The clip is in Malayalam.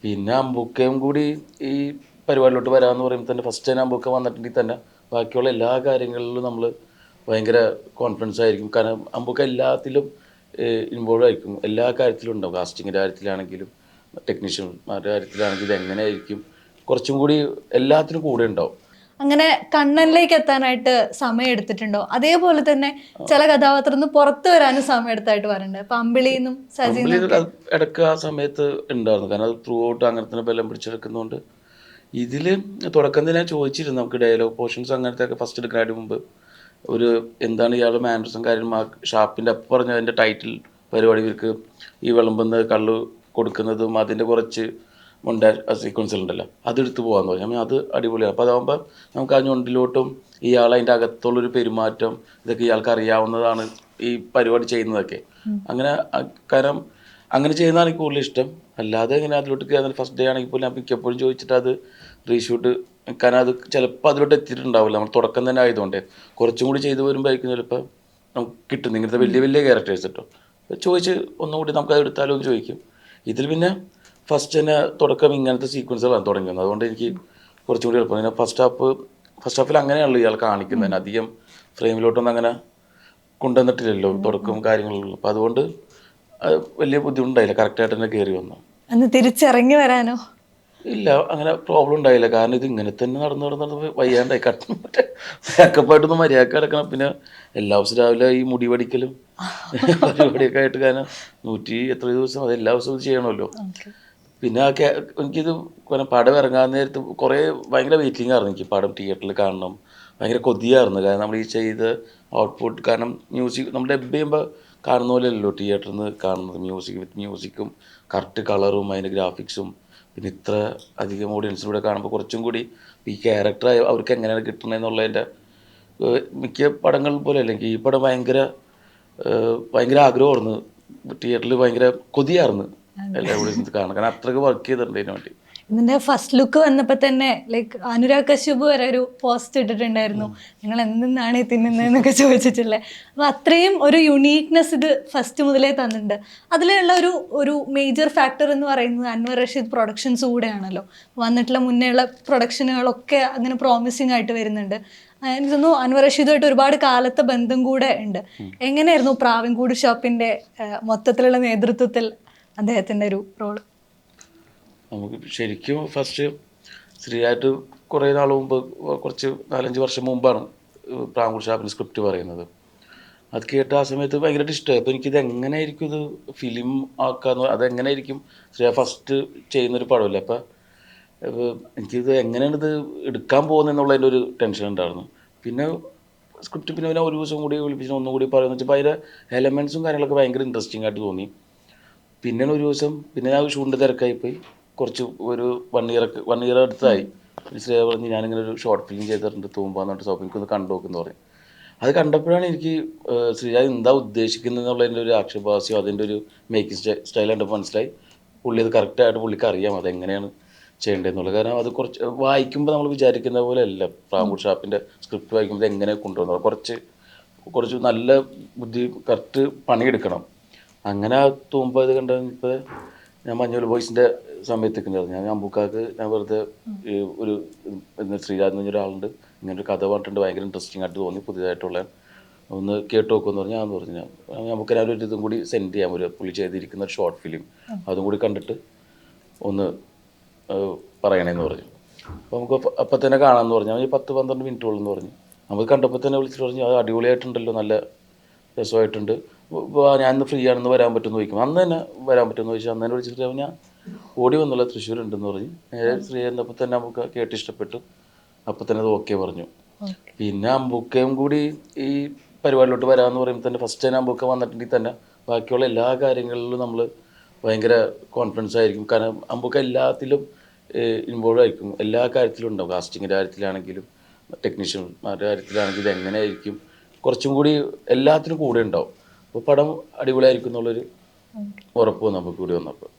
പിന്നെ അമ്പുക്കയും കൂടി ഈ പരിപാടിയിലോട്ട് വരാമെന്ന് പറയുമ്പോൾ തന്നെ ഫസ്റ്റ് തന്നെ അമ്പുക്ക വന്നിട്ടുണ്ടെങ്കിൽ തന്നെ ബാക്കിയുള്ള എല്ലാ കാര്യങ്ങളിലും നമ്മൾ ഭയങ്കര കോൺഫിഡൻസ് ആയിരിക്കും. കാരണം അമ്പുക്ക എല്ലാത്തിലും ഇൻവോൾവ് ആയിരിക്കും, എല്ലാ കാര്യത്തിലും ഉണ്ടാവും. കാസ്റ്റിങ്ങിൻ്റെ കാര്യത്തിലാണെങ്കിലും ടെക്നീഷ്യന്മാരുടെ കാര്യത്തിലാണെങ്കിലും ഇതെങ്ങനെയായിരിക്കും കുറച്ചും കൂടി എല്ലാത്തിനും കൂടെ ഉണ്ടാവും. അങ്ങനെ കണ്ണനിലേക്ക് എത്താനായിട്ട് സമയം എടുത്തിട്ടുണ്ടോ? അതേപോലെ തന്നെ ചില കഥാപാത്രത്തിൽ നിന്ന് പുറത്തു വരാനും സമയം എടുത്തായിട്ട് പറയുന്നുണ്ട്. അപ്പൊ അമ്പിളിന്നും അമ്പിളി സജിന്നൊക്കെ ഇടയ്ക്ക് ആ സമയത്ത് ഉണ്ടായിരുന്നു, കാരണം അത് ത്രൂ ഔട്ട് അങ്ങനെ തന്നെ ബലം പിടിച്ചെടുക്കുന്നതുകൊണ്ട്. ഇതിൽ തുടക്കം തന്നെ ഞാൻ ചോദിച്ചിരുന്നു, നമുക്ക് ഡയലോഗ് പോർഷൻസ് അങ്ങനത്തെ ഒക്കെ ഫസ്റ്റ് എടുക്കാനായിട്ട് മുമ്പ് ഒരു എന്താണ് ഇയാളുടെ മാനറിസം കാര്യം ആ ഷാപ്പിൻ്റെ അപ്പം പറഞ്ഞ അതിൻ്റെ ടൈറ്റിൽ പരിപാടി ഇവർക്ക് ഈ വിളമ്പുന്ന കള്ള് കൊടുക്കുന്നതും അതിൻ്റെ കുറച്ച് മൊണ്ടാജ് സീക്വൻസിൽ ഉണ്ടല്ലോ, അതെടുത്ത് പോകാമെന്ന് പറഞ്ഞു. ഞാൻ അത് അടിപൊളിയാണ്. അപ്പോൾ അതാകുമ്പോൾ നമുക്ക് ആ ഞൊണ്ടിലോട്ടും ഇയാൾ അതിൻ്റെ അകത്തുള്ളൊരു പെരുമാറ്റം ഇതൊക്കെ ഇയാൾക്ക് അറിയാവുന്നതാണ് ഈ പരിപാടി ചെയ്യുന്നതൊക്കെ. അങ്ങനെ കാരണം അങ്ങനെ ചെയ്യുന്നതാണ് എനിക്ക് കൂടുതൽ ഇഷ്ടം. അല്ലാതെ ഇങ്ങനെ അതിലോട്ട് കയറുന്ന ഫസ്റ്റ് ഡേ ആണെങ്കിൽ പോലും ഞാൻ മിക്കപ്പോഴും ചോദിച്ചിട്ട് അത് റീഷൂട്ട്, കാരണം അത് ചിലപ്പോൾ അതിലോട്ട് എത്തിയിട്ടുണ്ടാവില്ല. നമ്മൾ തുടക്കം തന്നെ ആയതുകൊണ്ട് കുറച്ചും കൂടി ചെയ്തു വരുമ്പോഴായിരിക്കും ചിലപ്പോൾ നമുക്ക് കിട്ടും ഇങ്ങനത്തെ വലിയ വലിയ ക്യാരക്ടേഴ്സ് കേട്ടോ. ചോദിച്ച് ഒന്നുകൂടി നമുക്കത് എടുത്താലോ എന്ന് ചോദിക്കും. ഇതിൽ പിന്നെ ഫസ്റ്റ് തന്നെ തുടക്കം ഇങ്ങനത്തെ സീക്വൻസുകളാണ് തുടങ്ങി വന്നത്, അതുകൊണ്ട് എനിക്ക് കുറച്ചും കൂടി എളുപ്പം. പിന്നെ ഫസ്റ്റ് ഹാഫിൽ അങ്ങനെയാണല്ലോ ഇയാൾ കാണിക്കുന്നതിന്, അധികം ഫ്രെയിമിലോട്ടൊന്നും അങ്ങനെ കൊണ്ടുവന്നിട്ടില്ലല്ലോ തുടക്കവും കാര്യങ്ങളിലും. അപ്പോൾ അതുകൊണ്ട് വലിയ ബുദ്ധിമുട്ടുണ്ടായില്ല, കറക്റ്റായിട്ട് തന്നെ കയറി വന്നു. അന്ന് തിരിച്ചിറങ്ങി വരാനോ? ഇല്ല, അങ്ങനെ പ്രോബ്ലം ഉണ്ടായില്ല. കാരണം ഇത് ഇങ്ങനെ തന്നെ നടന്ന് വയ്യാണ്ടായി കട്ടണം മേക്കപ്പായിട്ടൊന്നും മര്യാദക്ക് കിടക്കണം. പിന്നെ എല്ലാ ദിവസവും രാവിലെ ഈ മുടി പഠിക്കലും പരിപാടിയൊക്കെ ആയിട്ട്, കാരണം 100 എത്ര ദിവസം അത് എല്ലാ ദിവസവും ചെയ്യണമല്ലോ. പിന്നെ എനിക്കിത് പടം ഇറങ്ങാൻ നേരത്ത് കുറേ ഭയങ്കര വെയിറ്റിംഗ് ആയിരുന്നു എനിക്ക്. പടം തിയേറ്ററിൽ കാണണം ഭയങ്കര കൊതിയായിരുന്നു. കാരണം നമ്മൾ ഈ ചെയ്ത ഔട്ട്പുട്ട്, കാരണം മ്യൂസിക് നമ്മൾ ഡബ് ചെയ്യുമ്പോൾ കാണുന്ന പോലെയല്ലോ തിയേറ്ററിൽ നിന്ന് കാണുന്നത്. മ്യൂസിക്കും കറക്റ്റ് കളറും അതിൻ്റെ ഗ്രാഫിക്സും പിന്നെ ഇത്ര അധികം ഓഡിയൻസിലൂടെ കാണുമ്പോൾ കുറച്ചും കൂടി ഈ ക്യാരക്ടർ അവർക്ക് എങ്ങനെയാണ് കിട്ടണമെന്നുള്ളതിൻ്റെ മിക്ക പടങ്ങൾ പോലെ അല്ലെങ്കിൽ ഈ പടം ഭയങ്കര ആഗ്രഹമായിരുന്നു. തിയേറ്ററിൽ ഭയങ്കര കൊതിയായിരുന്നു എല്ലാം കൂടി കാണാൻ, കാരണം അത്രയ്ക്ക് വർക്ക് ചെയ്തിട്ടുണ്ട് ഇതിനു വേണ്ടി. ഇതിന്റെ ഫസ്റ്റ് ലുക്ക് വന്നപ്പോ തന്നെ ലൈക്ക് അനുരാഗ് കശ്യപ് വരെ ഒരു പോസ്റ്റ് ഇട്ടിട്ടുണ്ടായിരുന്നു, നിങ്ങൾ എന്തെന്നാണ് ഈ തിന്നുന്നതെന്നൊക്കെ ചോദിച്ചിട്ടില്ലേ. അപ്പോൾ അത്രയും ഒരു യുണീക്നെസ് ഇത് ഫസ്റ്റ് മുതലേ തന്നിട്ടുണ്ട്. അതിലുള്ള ഒരു മേജർ ഫാക്ടർ എന്ന് പറയുന്നത് അൻവർ റഷീദ് പ്രൊഡക്ഷൻസ് കൂടെയാണല്ലോ. വന്നിട്ടുള്ള മുന്നേയുള്ള പ്രൊഡക്ഷനുകളൊക്കെ അങ്ങനെ പ്രോമിസിങ് ആയിട്ട് വരുന്നുണ്ട്. എനിക്ക് തോന്നുന്നു അൻവർ റഷീദുമായിട്ട് ഒരുപാട് കാലത്തെ ബന്ധം കൂടെ ഉണ്ട്. എങ്ങനെയായിരുന്നു പ്രാവൻകൂട് ഷോപ്പിന്റെ മൊത്തത്തിലുള്ള നേതൃത്വത്തിൽ അദ്ദേഹത്തിന്റെ ഒരു റോള്? നമുക്ക് ശരിക്കും ഫസ്റ്റ് ശ്രീയായിട്ട് കുറേ നാൾ മുമ്പ്, കുറച്ച് 4-5 വർഷം മുമ്പാണ് പ്രാവൻകൂട് ഷാപ്പിന് സ്ക്രിപ്റ്റ് പറയുന്നത്. അത് കേട്ട ആ സമയത്ത് ഭയങ്കരമായിട്ട് ഇഷ്ടമായി. അപ്പോൾ എനിക്കിത് എങ്ങനെയായിരിക്കും ഇത് ഫിലിം ആക്കാന്ന്, അതെങ്ങനെയായിരിക്കും ശ്രീയ ഫസ്റ്റ് ചെയ്യുന്നൊരു പടമല്ലേ. അപ്പോൾ എനിക്കിത് എങ്ങനെയാണ് ഇത് എടുക്കാൻ പോകുന്നതെന്നുള്ളതിൻ്റെ ഒരു ടെൻഷൻ ഉണ്ടായിരുന്നു. പിന്നെ സ്ക്രിപ്റ്റ് പിന്നെ ഒരു ദിവസം കൂടി വിളിപ്പിച്ച് ഒന്നുകൂടി പറയുന്നത് വെച്ചപ്പോൾ അതിൻ്റെ എലമെൻസും കാര്യങ്ങളൊക്കെ ഭയങ്കര ഇൻട്രസ്റ്റിംഗ് ആയിട്ട് തോന്നി. പിന്നെ ഒരു ദിവസം പിന്നെ ഞാൻ ഷൂട്ടിൻ്റെ തിരക്കായിപ്പോയി, കുറച്ച് ഒരു 1 ഇയർ അടുത്തായി. ശ്രേയ പറഞ്ഞ് ഞാനിങ്ങനെ ഒരു ഷോർട്ട് ഫിലിം ചെയ്തിട്ടുണ്ട് തൂമ്പ എന്നിട്ട് ഷോപ്പിംഗ് ഒന്ന് കണ്ടു നോക്കുമെന്ന് പറയും. അത് കണ്ടപ്പോഴാണ് എനിക്ക് ശ്രീയ എന്താ ഉദ്ദേശിക്കുന്നത് എന്നുള്ളതിൻ്റെ ഒരു ആക്ഷേപഹാസ്യം, അതിൻ്റെ ഒരു മേക്കിംഗ് സ്റ്റൈൽ കണ്ടപ്പോൾ മനസ്സിലായി പുള്ളി അത് കറക്റ്റായിട്ട് പുള്ളിക്ക് അറിയാം അതെങ്ങനെയാണ് ചെയ്യേണ്ടതെന്നുള്ളത്. കാരണം അത് കുറച്ച് വായിക്കുമ്പോൾ നമ്മൾ വിചാരിക്കുന്ന പോലെ അല്ല. പ്രാവൻകൂട് ഷാപ്പിൻ്റെ സ്ക്രിപ്റ്റ് വായിക്കുമ്പോൾ എങ്ങനെ കൊണ്ടുവന്നത് കുറച്ച് നല്ല ബുദ്ധി കറക്റ്റ് പണിയെടുക്കണം. അങ്ങനെ തൂമ്പ ഇത് കണ്ടപ്പോൾ ഞാൻ മഞ്ഞുൽ ബോയ്സിൻ്റെ സമയത്തൊക്കെ ഉണ്ടായിരുന്നു. ഞാൻ അമ്പുക്കാക്ക് ഞാൻ വെറുതെ ഒരു ശ്രീരാജ് എന്ന് പറഞ്ഞൊരാളുണ്ട്, ഇങ്ങനൊരു കഥ പറഞ്ഞിട്ടുണ്ട്, ഭയങ്കര ഇൻട്രസ്റ്റിംഗ് ആയിട്ട് തോന്നി, പുതിയതായിട്ടുള്ള ഒന്ന് കേട്ട് നോക്കുമെന്ന് പറഞ്ഞാൽ ഞാൻ പറഞ്ഞു നമുക്ക് ഞാനൊരു ഇതും കൂടി സെൻഡ് ചെയ്യാം, ഒരു പുള്ളി ചെയ്തിരിക്കുന്ന ഒരു ഷോർട്ട് ഫിലിം, അതും കൂടി കണ്ടിട്ട് ഒന്ന് പറയണേന്ന് പറഞ്ഞു. അപ്പോൾ നമുക്ക് അപ്പം തന്നെ കാണാമെന്ന് പറഞ്ഞു. ഞാൻ 10-12 മിനിറ്റുള്ളൂ പറഞ്ഞു. നമുക്ക് കണ്ടപ്പോൾ തന്നെ വിളിച്ചിട്ട് പറഞ്ഞു അത് അടിപൊളിയായിട്ടുണ്ടല്ലോ, നല്ല രസമായിട്ടുണ്ട്, ഞാനിന്ന് ഫ്രീ ആണെന്ന് വരാൻ പറ്റുമെന്ന് ചോദിക്കും. അന്ന് തന്നെ വരാൻ പറ്റുമെന്ന് ചോദിച്ചാൽ അന്ന് തന്നെ വിളിച്ചിട്ട് ഞാൻ ഓടി വന്നുള്ള തൃശ്ശൂരുണ്ടെന്ന് പറഞ്ഞ് നേരെ ഫ്രീ ആയിരുന്നപ്പോൾ തന്നെ നമുക്ക് കേട്ട് ഇഷ്ടപ്പെട്ടു. അപ്പം തന്നെ അത് ഓക്കെ പറഞ്ഞു. പിന്നെ അമ്പുക്കയും കൂടി ഈ പരിപാടിയിലോട്ട് വരാമെന്ന് പറയുമ്പോൾ തന്നെ ഫസ്റ്റ് തന്നെ അമ്പുക്ക വന്നിട്ടുണ്ടെങ്കിൽ തന്നെ ബാക്കിയുള്ള എല്ലാ കാര്യങ്ങളിലും നമ്മൾ ഭയങ്കര കോൺഫിഡൻസ് ആയിരിക്കും. കാരണം അമ്പുക്ക എല്ലാത്തിലും ഇൻവോൾവ് ആയിരിക്കും, എല്ലാ കാര്യത്തിലും ഉണ്ടാവും. കാസ്റ്റിങ്ങിൻ്റെ കാര്യത്തിലാണെങ്കിലും ടെക്നീഷ്യന്മാരുടെ കാര്യത്തിലാണെങ്കിലും ഇതെങ്ങനെയായിരിക്കും കുറച്ചും കൂടി എല്ലാത്തിനും കൂടെ ഉണ്ടാവും. അപ്പോൾ പടം അടിപൊളിയായിരിക്കും എന്നുള്ളൊരു ഉറപ്പ് നമുക്ക് കൂടി വന്നപ്പോൾ.